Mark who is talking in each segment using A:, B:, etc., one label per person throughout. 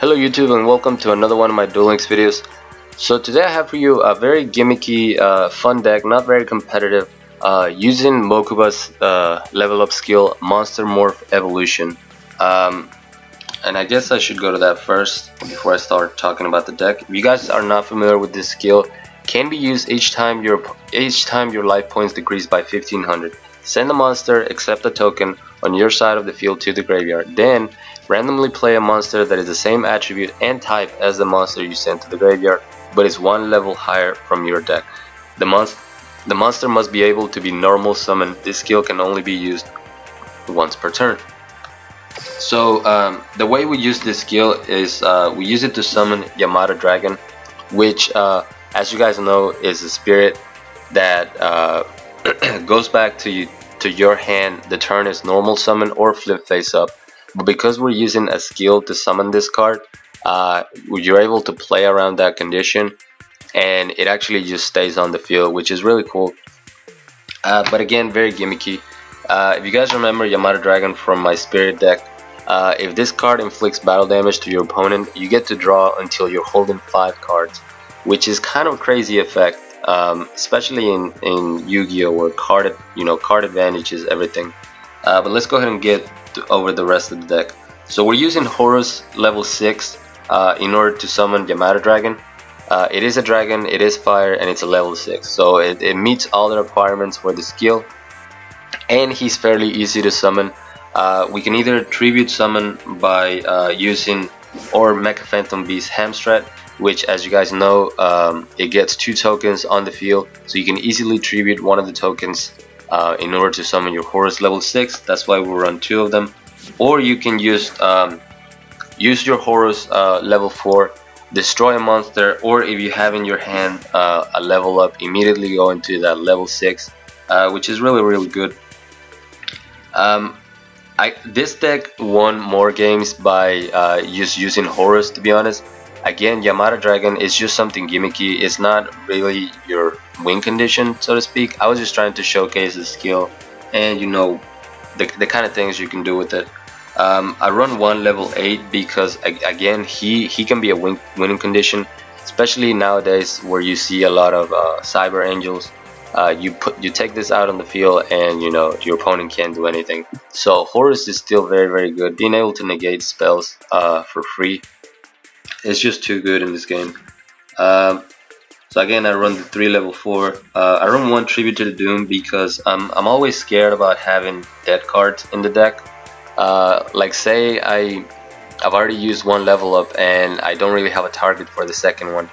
A: Hello YouTube and welcome to another one of my Duel Links videos. So today I have for you a very gimmicky, fun deck, not very competitive, using Mokuba's level up skill, Monstermorph Evolution. And I guess I should go to that first before I start talking about the deck. If you guys are not familiar with this skill, can be used each time your life points decrease by 1500. Send a monster, accept a token on your side of the field to the graveyard. Then randomly play a monster that is the same attribute and type as the monster you sent to the graveyard, but is one level higher from your deck. The monster must be able to be normal summoned. This skill can only be used once per turn. So the way we use this skill is we use it to summon Yamada Dragon, which as you guys know is a spirit that goes back to your hand the turn is normal summon or flip face up. But because we're using a skill to summon this card, you're able to play around that condition and it actually just stays on the field, which is really cool. But again, very gimmicky. If you guys remember Yamada Dragon from my spirit deck, if this card inflicts battle damage to your opponent, you get to draw until you're holding 5 cards, which is kind of a crazy effect, especially in Yu-Gi-Oh! Where card advantage is everything. But let's go ahead and get over the rest of the deck. So we're using Horus level 6 in order to summon Yamada Dragon. It is a dragon, it is fire, and it's a level 6, so it meets all the requirements for the skill, and he's fairly easy to summon. We can either tribute summon by using or Mecha Phantom Beast Hamstrat, which, as you guys know, it gets 2 tokens on the field, so you can easily tribute one of the tokens in order to summon your Horus level 6. That's why we run 2 of them. Or you can use your Horus level 4, destroy a monster, or if you have in your hand a level up, immediately go into that level 6, which is really good. This deck won more games by just using Horus, to be honest. Again, Yamada Dragon is just something gimmicky. It's not really your win condition, so to speak. I was just trying to showcase the skill and the kind of things you can do with it. I run 1 level 8 because again he can be a winning condition, especially nowadays where you see a lot of Cyber Angels. You take this out on the field and your opponent can't do anything. So Horus is still very good. Being able to negate spells for free, it's just too good in this game. So again, I run the 3 level 4. I run 1 Tribute to the Doom because I'm always scared about having dead cards in the deck. Like say I've already used 1 level up and I don't really have a target for the second one.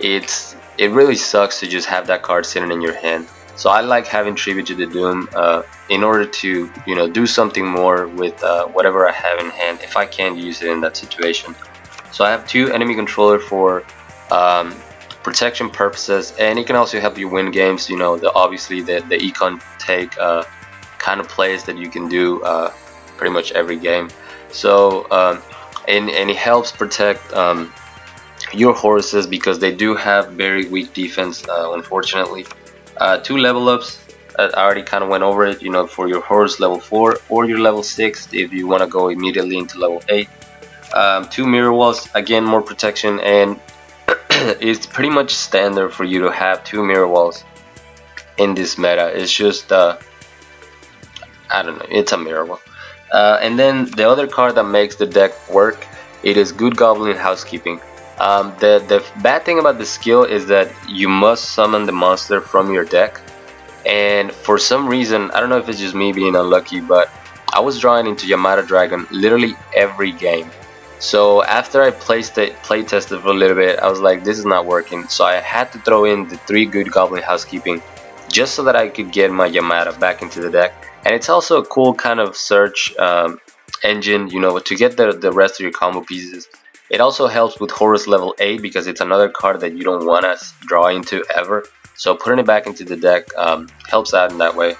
A: It really sucks to just have that card sitting in your hand. So I like having Tribute to the Doom in order to do something more with whatever I have in hand if I can't use it in that situation. So I have 2 enemy controller for protection purposes, and it can also help you win games. Obviously the econ take kind of plays that you can do pretty much every game. So and it helps protect your Horuses because they do have very weak defense, unfortunately. 2 level ups, I already kind of went over it, for your Horus level 4 or your level 6 if you want to go immediately into level 8. 2 mirror walls, again more protection, and it's pretty much standard for you to have 2 mirror walls in this meta. It's just I don't know, it's a mirror wall. And then the other card that makes the deck work, it is Good Goblin Housekeeping. The bad thing about the skill is that you must summon the monster from your deck, and for some reason, I don't know if it's just me being unlucky, but I was drawing into Yamada Dragon literally every game. So after I play tested for a little bit, I was like, this is not working. So I had to throw in the 3 Good Goblin Housekeeping just so that I could get my Yamada back into the deck. And it's also a cool kind of search engine, to get the rest of your combo pieces. It also helps with Horus level 8 because it's another card that you don't want to draw into ever. So putting it back into the deck helps out in that way.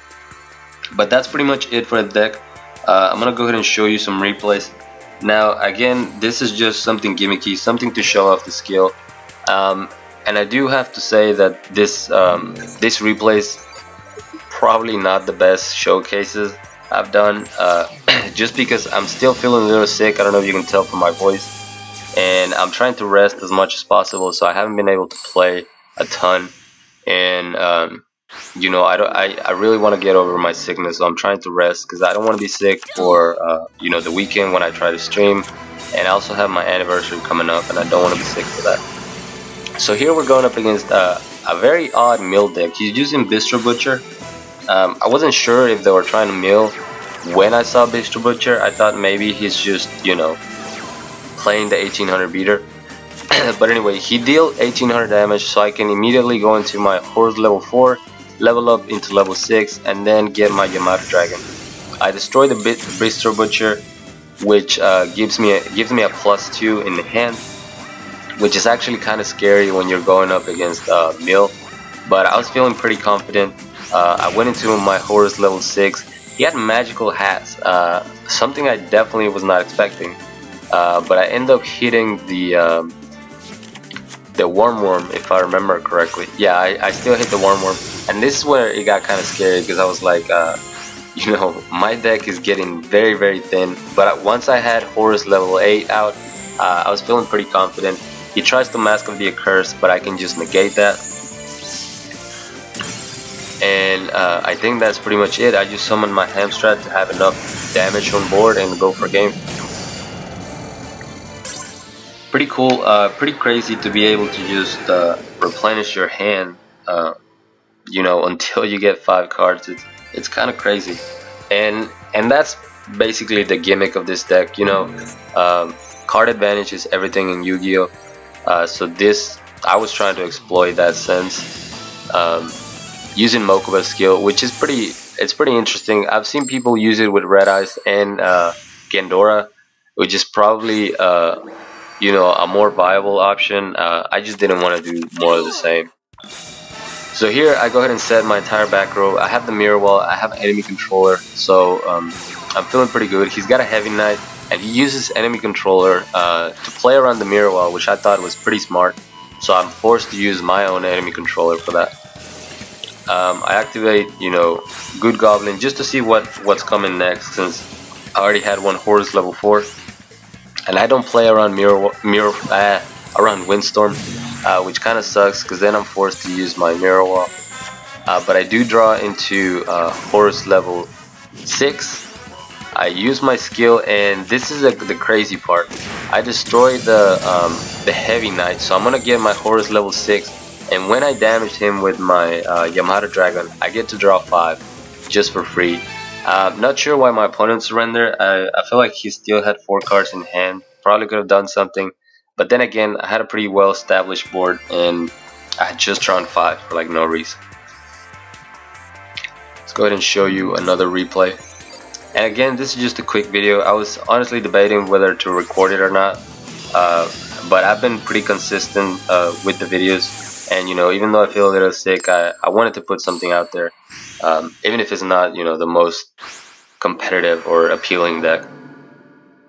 A: But that's pretty much it for the deck. I'm going to go ahead and show you some replays. Now again, this is just something gimmicky, something to show off the skill. And I do have to say that this replay's probably not the best showcases I've done, just because I'm still feeling a little sick. I don't know if you can tell from my voice. and I'm trying to rest as much as possible, so I haven't been able to play a ton. And you know, I really want to get over my sickness, so I'm trying to rest because I don't want to be sick for you know, the weekend when I try to stream. And I also have my anniversary coming up, and I don't want to be sick for that. So here we're going up against a very odd mill deck. He's using Bistro Butcher. I wasn't sure if they were trying to mill. When I saw Bistro Butcher, I thought maybe he's just, you know, playing the 1800 beater. But anyway, he dealt 1800 damage, so I can immediately go into my Horus level 4, level up into level 6, and then get my Yamato Dragon. I destroy the Bistro Butcher, which gives me a +2 in the hand, which is actually kind of scary when you're going up against Mill. But I was feeling pretty confident. I went into my Horus level 6. He had magical hats, something I definitely was not expecting. But I end up hitting the Worm, if I remember correctly. Yeah, I still hit the Worm, and this is where it got kind of scary, because I was like, you know, my deck is getting very, very thin. But once I had Horus level 8 out, I was feeling pretty confident. He tries to Mask of the Accursed, but I can just negate that. And I think that's pretty much it. I just summoned my Hamstrat to have enough damage on board and go for game. Pretty cool, pretty crazy to be able to just replenish your hand, you know, until you get 5 cards. It's kind of crazy, and that's basically the gimmick of this deck. You know, card advantage is everything in Yu-Gi-Oh. So this, I was trying to exploit that sense, using Mokuba's skill, which is pretty interesting. I've seen people use it with Red Eyes and Gendora, which is probably you know, a more viable option. I just didn't want to do more of the same. So here I go ahead and set my entire back row. I have the mirror wall, I have an enemy controller, so I'm feeling pretty good. He's got a Heavy Knight, and he uses enemy controller to play around the mirror wall, which I thought was pretty smart. So I'm forced to use my own enemy controller for that. I activate, you know, Good Goblin just to see what's coming next, since I already had one Horus level 4. And I don't play around around Windstorm, which kind of sucks, because then I'm forced to use my Mirror Wall. But I do draw into Horus level 6. I use my skill, and this is the crazy part. I destroy the Heavy Knight, so I'm gonna get my Horus level 6. And when I damage him with my Yamato Dragon, I get to draw 5 just for free. Not sure why my opponent surrendered. I feel like he still had 4 cards in hand. Probably could have done something. But then again, I had a pretty well established board, and I had just drawn 5 for like no reason. Let's go ahead and show you another replay. And again, this is just a quick video. I was honestly debating whether to record it or not. But I've been pretty consistent with the videos. And you know, even though I feel a little sick, I wanted to put something out there. Even if it's not, you know, the most competitive or appealing deck.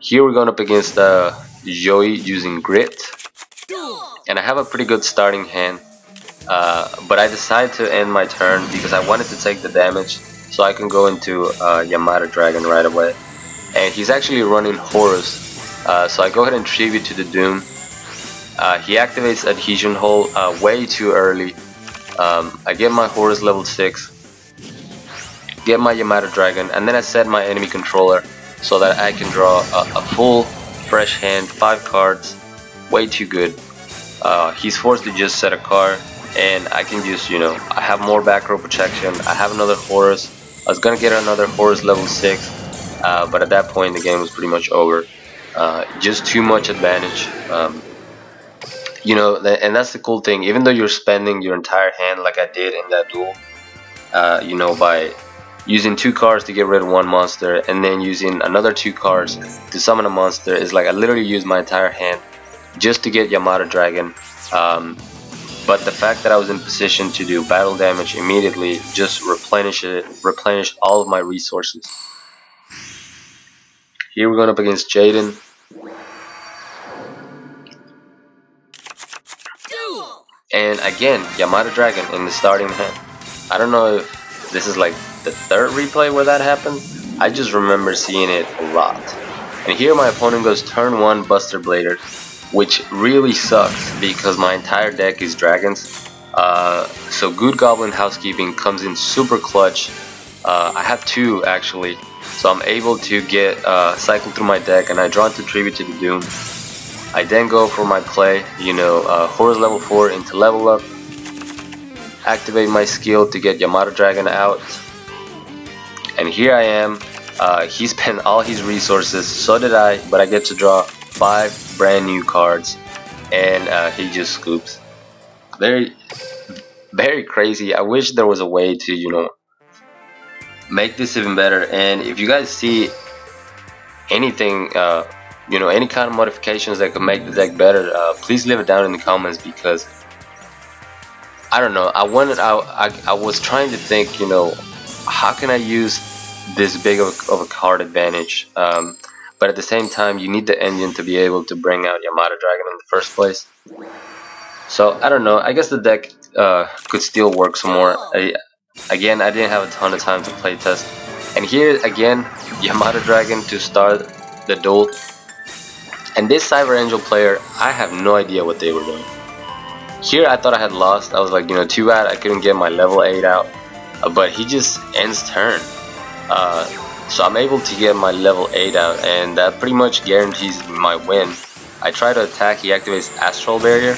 A: Here we're going up against Joey using Grit, and I have a pretty good starting hand, but I decided to end my turn because I wanted to take the damage so I can go into Yamato Dragon right away. And he's actually running Horus, so I go ahead and tribute to the Doom. He activates Adhesion Hole way too early. I get my Horus level 6, get my Yamato Dragon, and then I set my enemy controller so that I can draw a full fresh hand, 5 cards, way too good. He's forced to just set a card, and I can just, you know, I have more back row protection. I have another Horus. I was gonna get another Horus level 6, but at that point the game was pretty much over. Just too much advantage. You know, and that's the cool thing. Even though you're spending your entire hand like I did in that duel, you know, by using 2 cards to get rid of 1 monster and then using another 2 cards to summon a monster, is like I literally used my entire hand just to get Yamato Dragon. But the fact that I was in position to do battle damage immediately just replenished all of my resources. Here we're going up against Jaden. And again, Yamato Dragon in the starting hand. I don't know if this is like the 3rd replay where that happened. I just remember seeing it a lot. And here my opponent goes turn 1 Buster Blader. which really sucks because my entire deck is dragons. So Good Goblin Housekeeping comes in super clutch. I have two actually, so I'm able to get cycle through my deck, and I draw into Tribute to the Doom. I then go for my play, Horus level 4 into level up, activate my skill to get Yamato Dragon out, and here I am. He spent all his resources, so did I, but I get to draw 5 brand new cards, and he just scoops. Very, very crazy. I wish there was a way to, make this even better. And if you guys see anything, any kind of modifications that could make the deck better, please leave it down in the comments, because I don't know. I was trying to think, how can I use this big of a card advantage? But at the same time, you need the engine to be able to bring out Yamato Dragon in the first place. So I don't know. I guess the deck could still work some more. Again, I didn't have a ton of time to play test. And here again, Yamato Dragon to start the duel. And this Cyber Angel player, I have no idea what they were doing. Here I thought I had lost. I was like, too bad I couldn't get my level 8 out. But he just ends turn. So I'm able to get my level 8 out, and that pretty much guarantees my win. I try to attack, he activates Astral Barrier.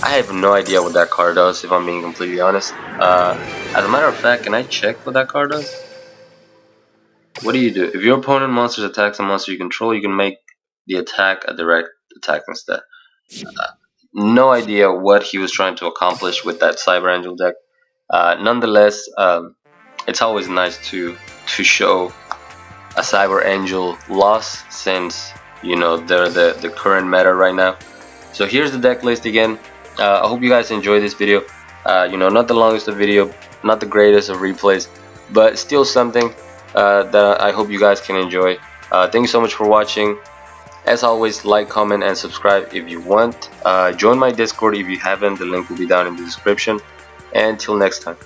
A: I have no idea what that card does, if I'm being completely honest. As a matter of fact, can I check what that card does? What do you do? If your opponent monsters attacks a monster you control, you can make the attack a direct attack instead. No idea what he was trying to accomplish with that Cyber Angel deck. Nonetheless, it's always nice to show a Cyber Angel loss, since they're the current meta right now. So here's the deck list again. I hope you guys enjoyed this video. Not the longest of video, not the greatest of replays, but still something that I hope you guys can enjoy. Thank you so much for watching. As always, like, comment, and subscribe if you want. Join my Discord if you haven't. The link will be down in the description. And till next time.